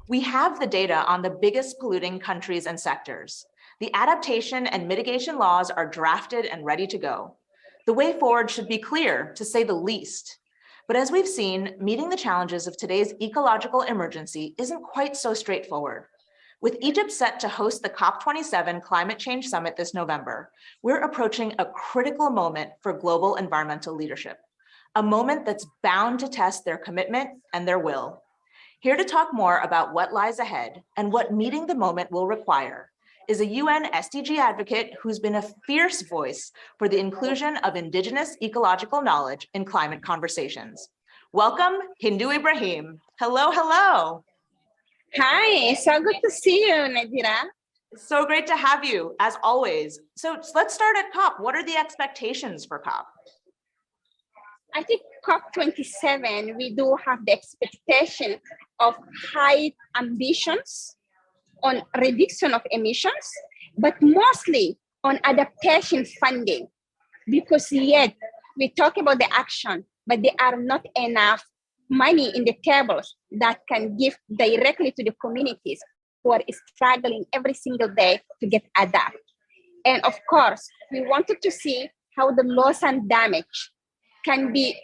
We have the data on the biggest polluting countries and sectors. The adaptation and mitigation laws are drafted and ready to go. The way forward should be clear, to say the least. But as we've seen, meeting the challenges of today's ecological emergency isn't quite so straightforward. With Egypt set to host the COP27 Climate Change Summit this November, we're approaching a critical moment for global environmental leadership, a moment that's bound to test their commitment and their will. Here to talk more about what lies ahead and what meeting the moment will require is a UN SDG advocate who's been a fierce voice for the inclusion of indigenous ecological knowledge in climate conversations. Welcome, Hindu Ibrahim. Hello, hello. Hi, so good to see you, Nadira. So great to have you, as always. So let's start at COP. What are the expectations for COP? I think COP27, we do have the expectation of high ambitions on reduction of emissions, but mostly on adaptation funding, because yet we talk about the action, but there are not enough money in the tables that can give directly to the communities who are struggling every single day to get adapt. And of course, we wanted to see how the loss and damage can be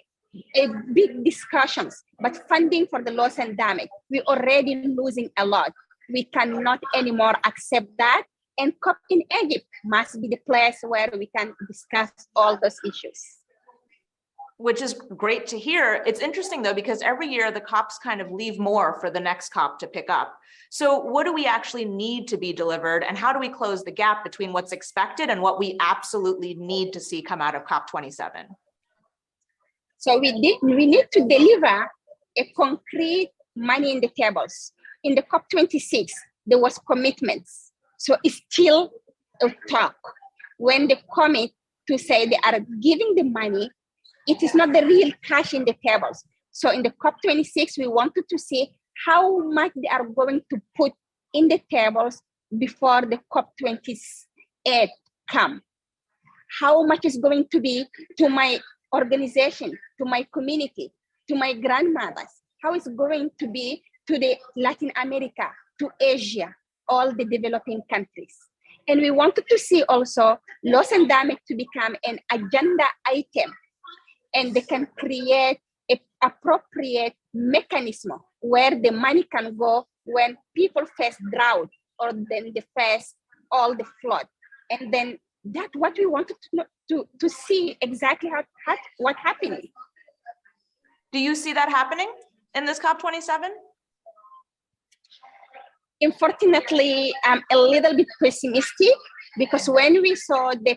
a big discussions, but funding for the loss and damage, we're already losing a lot. We cannot anymore accept that. And COP in Egypt must be the place where we can discuss all those issues. Which is great to hear. It's interesting though, because every year the COPs kind of leave more for the next COP to pick up. So what do we actually need to be delivered, and how do we close the gap between what's expected and what we absolutely need to see come out of COP27? So we need to deliver a concrete money in the tables. In the COP26, there was commitments. So it's still a talk. When they commit to say they are giving the money, it is not the real cash in the tables. So in the COP26, we wanted to see how much they are going to put in the tables before the COP28 come. How much is going to be to my organization, to my community, to my grandmothers, how it's going to be to the Latin America, to Asia, all the developing countries. And we wanted to see also loss and damage to become an agenda item, and they can create an appropriate mechanism where the money can go when people face drought or then they face all the flood. And then that's what we wanted to see exactly what's happening. Do you see that happening in this COP27? Unfortunately, I'm a little bit pessimistic, because when we saw the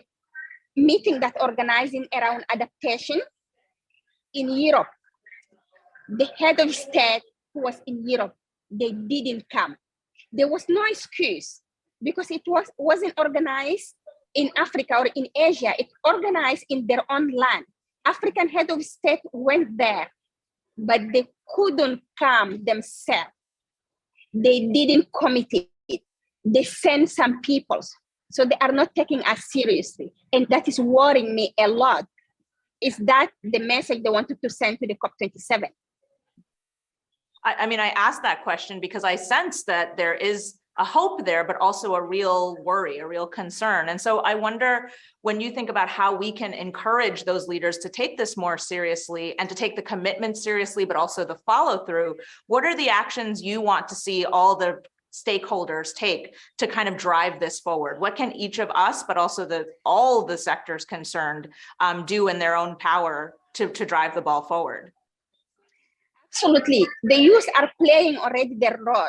meeting that organizing around adaptation in Europe, the head of state who was in Europe, they didn't come. There was no excuse, because it wasn't organized in Africa or in Asia. It's organized in their own land. African head of state went there, but they couldn't come themselves. They didn't commit it. They sent some people. So they are not taking us seriously. And that is worrying me a lot. Is that the message they wanted to send to the COP27? I mean, I asked that question because I sense that there is a hope there, but also a real worry, a real concern. And so I wonder, when you think about how we can encourage those leaders to take this more seriously and to take the commitment seriously, but also the follow through, what are the actions you want to see all the stakeholders take to kind of drive this forward? What can each of us, but also all the sectors concerned, do in their own power to drive the ball forward? Absolutely. The youth are playing already their role.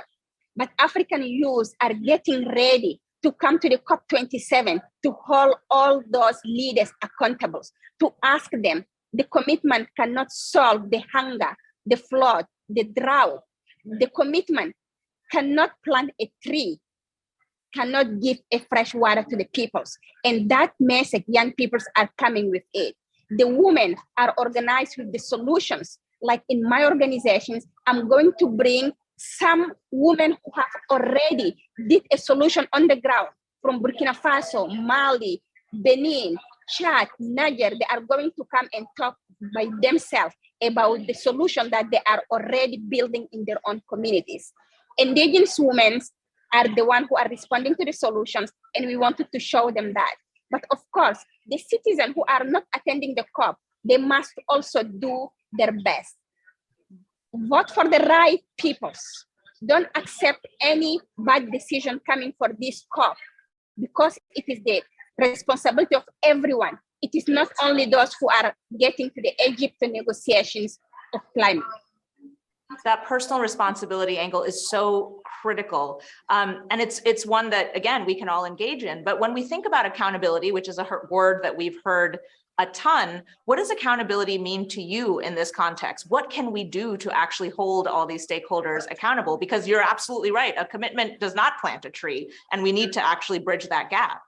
But African youth are getting ready to come to the COP27 to hold all those leaders accountable, to ask them, the commitment cannot solve the hunger, the flood, the drought. The commitment cannot plant a tree, cannot give a fresh water to the peoples. And that message, young people are coming with it. The women are organized with the solutions. Like in my organizations, I'm going to bring some women who have already did a solution on the ground from Burkina Faso, Mali, Benin, Chad, Niger. They are going to come and talk by themselves about the solution that they are already building in their own communities. Indigenous women are the ones who are responding to the solutions, and we wanted to show them that. But of course, the citizens who are not attending the COP, they must also do their best. Vote for the right peoples. Don't accept any bad decision coming for this COP, because it is the responsibility of everyone. It is not only those who are getting to the Egypt negotiations of climate. That personal responsibility angle is so critical. And it's one that, again, we can all engage in. But when we think about accountability, which is a word that we've heard a ton, what does accountability mean to you in this context? What can we do to actually hold all these stakeholders accountable? Because you're absolutely right. A commitment does not plant a tree, and we need to actually bridge that gap.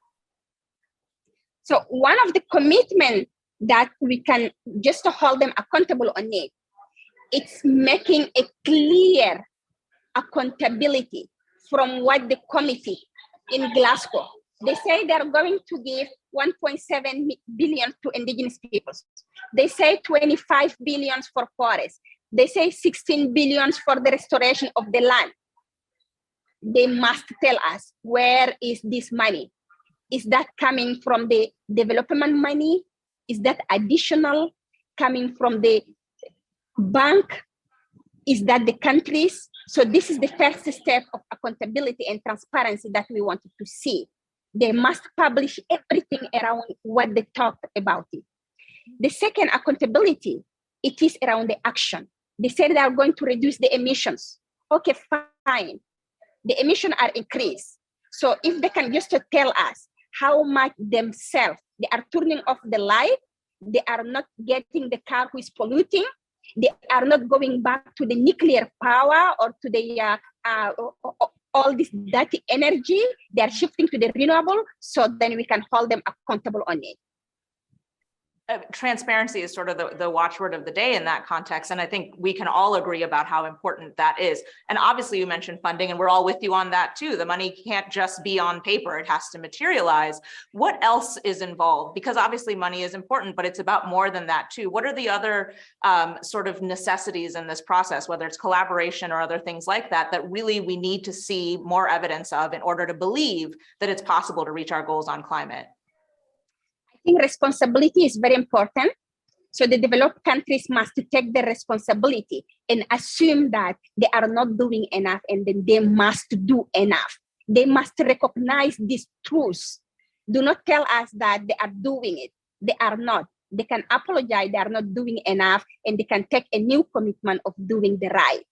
So one of the commitments that we can just to hold them accountable on it, it's making a clear accountability from what the committee in Glasgow, they say they're going to give 1.7 billion to indigenous peoples. They say 25 billion for forests. They say 16 billion for the restoration of the land. They must tell us, where is this money? Is that coming from the development money? Is that additional coming from the bank? Is that the countries? So this is the first step of accountability and transparency that we wanted to see. They must publish everything around what they talked about it. The second accountability, it is around the action. They said they are going to reduce the emissions. Okay, fine. The emissions are increased. So if they can just tell us how much themselves, they are turning off the light, they are not getting the car who is polluting, they are not going back to the nuclear power or to the all this dirty energy, they are shifting to the renewable, so then we can hold them accountable on it. Transparency is sort of the watchword of the day in that context. And I think we can all agree about how important that is. And obviously you mentioned funding, and we're all with you on that too. The money can't just be on paper, it has to materialize. What else is involved? Because obviously money is important, but it's about more than that too. What are the other sort of necessities in this process, whether it's collaboration or other things like that, that really we need to see more evidence of in order to believe that it's possible to reach our goals on climate? I think responsibility is very important. So the developed countries must take the responsibility and assume that they are not doing enough, and then they must do enough. They must recognize these truths. Do not tell us that they are doing it. They are not. They can apologize, they are not doing enough, and they can take a new commitment of doing the right.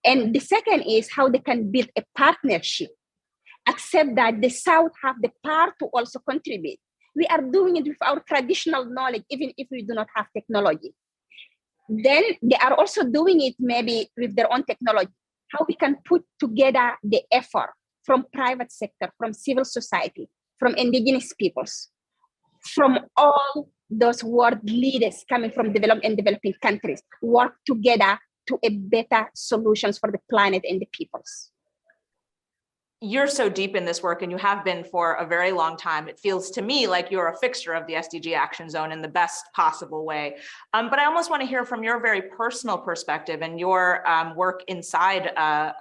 And the second is how they can build a partnership. Accept that the South have the power to also contribute. We are doing it with our traditional knowledge, even if we do not have technology. Then they are also doing it maybe with their own technology. How we can put together the effort from private sector, from civil society, from indigenous peoples, from all those world leaders coming from developed and developing countries, work together to a better solutions for the planet and the peoples. You're so deep in this work, and you have been for a very long time. It feels to me like you're a fixture of the SDG Action Zone in the best possible way. But I almost want to hear from your very personal perspective and your work inside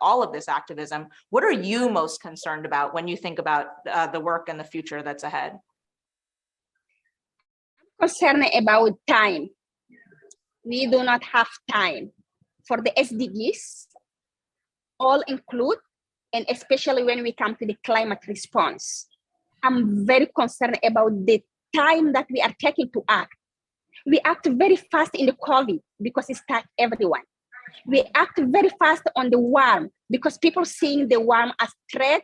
all of this activism. What are you most concerned about when you think about the work and the future that's ahead? I'm concerned about time. We do not have time for the SDGs, all include, and especially when we come to the climate response. I'm very concerned about the time that we are taking to act. We act very fast in the COVID because it touched everyone. We act very fast on the worm because people seeing the worm as threat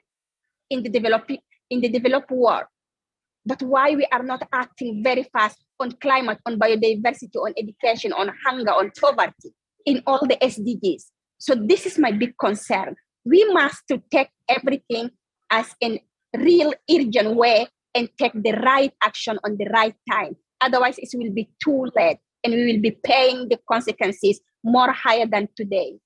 in the developed world. But why we are not acting very fast on climate, on biodiversity, on education, on hunger, on poverty, in all the SDGs? So this is my big concern. We must take everything as a real urgent way and take the right action on the right time. Otherwise, it will be too late, and we will be paying the consequences more higher than today.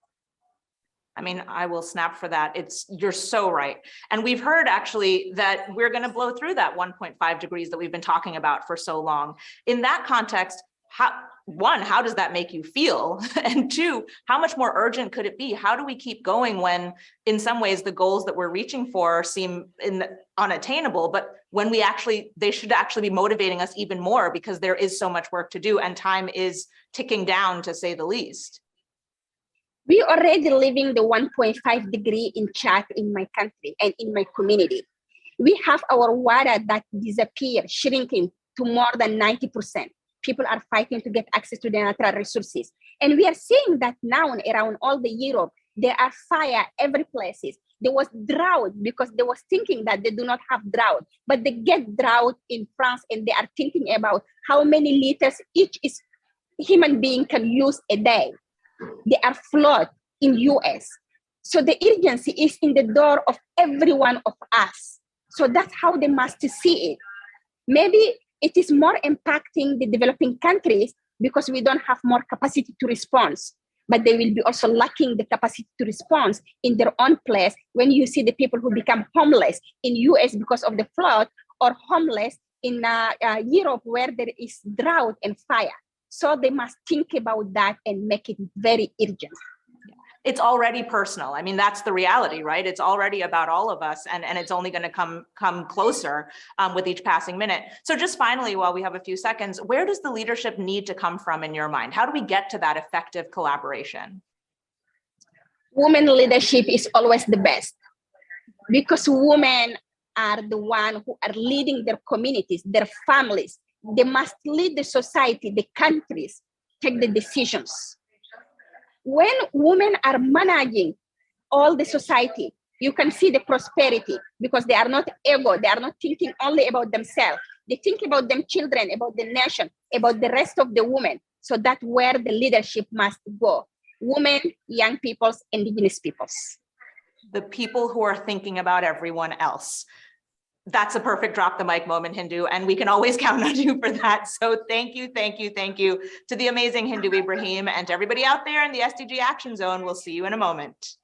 I mean, I will snap for that. You're so right. And we've heard actually that we're going to blow through that 1.5 degrees that we've been talking about for so long. In that context, how does that make you feel? And two, how much more urgent could it be? How do we keep going when in some ways the goals that we're reaching for seem unattainable, but when they should actually be motivating us even more because there is so much work to do and time is ticking down, to say the least. We already living the 1.5 degree in chat in my country and in my community. We have our water that disappear, shrinking to more than 90%. People are fighting to get access to the natural resources. And we are seeing that now around all the Europe, there are fire every places. There was drought because they was thinking that they do not have drought, but they get drought in France and they are thinking about how many liters each human being can use a day. They are flood in US. So the urgency is in the door of every one of us. So that's how they must see it. Maybe it is more impacting the developing countries because we don't have more capacity to respond, but they will be also lacking the capacity to respond in their own place when you see the people who become homeless in US because of the flood or homeless in Europe where there is drought and fire. So they must think about that and make it very urgent. It's already personal. I mean, that's the reality, right? It's already about all of us, and it's only going to come closer with each passing minute. So just finally, while we have a few seconds, where does the leadership need to come from in your mind? How do we get to that effective collaboration? Women leadership is always the best because women are the one who are leading their communities, their families. They must lead the society, the countries, take the decisions. When women are managing all the society, you can see the prosperity because they are not ego. They are not thinking only about themselves. They think about them children, about the nation, about the rest of the women. So that's where the leadership must go. Women, young peoples, indigenous peoples. The people who are thinking about everyone else. That's a perfect drop the mic moment, Hindu, and we can always count on you for that. So thank you to the amazing Hindu Ibrahim and to everybody out there in the SDG Action Zone. We'll see you in a moment.